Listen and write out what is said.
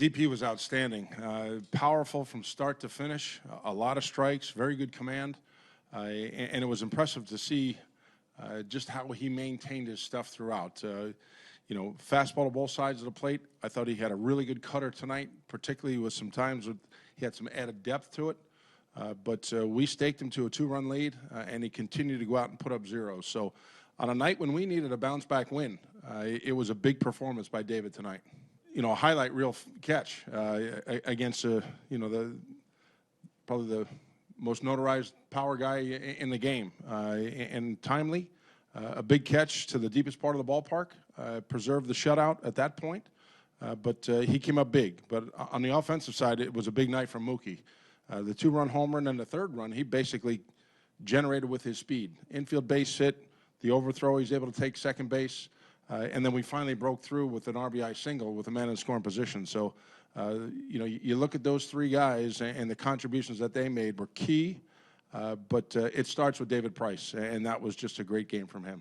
DP was outstanding. Powerful from start to finish. A lot of strikes, very good command. And it was impressive to see just how he maintained his stuff throughout. You know, fastball to both sides of the plate. I thought he had a really good cutter tonight, particularly with some times with, he had some added depth to it. But we staked him to a 2-run lead, and he continued to go out and put up zeros. So on a night when we needed a bounce-back win, it was a big performance by David tonight. You know, a highlight reel catch against, you know, probably the most notarized power guy in the game, and timely. A big catch to the deepest part of the ballpark, preserved the shutout at that point, but he came up big. But on the offensive side, it was a big night from Mookie. The 2-run homer and then the 3rd run, he basically generated with his speed. Infield base hit, the overthrow, he's able to take second base, and then we finally broke through with an RBI single with a man in scoring position. So, you know, you look at those 3 guys and the contributions that they made were key. But it starts with David Price, and that was just a great game from him.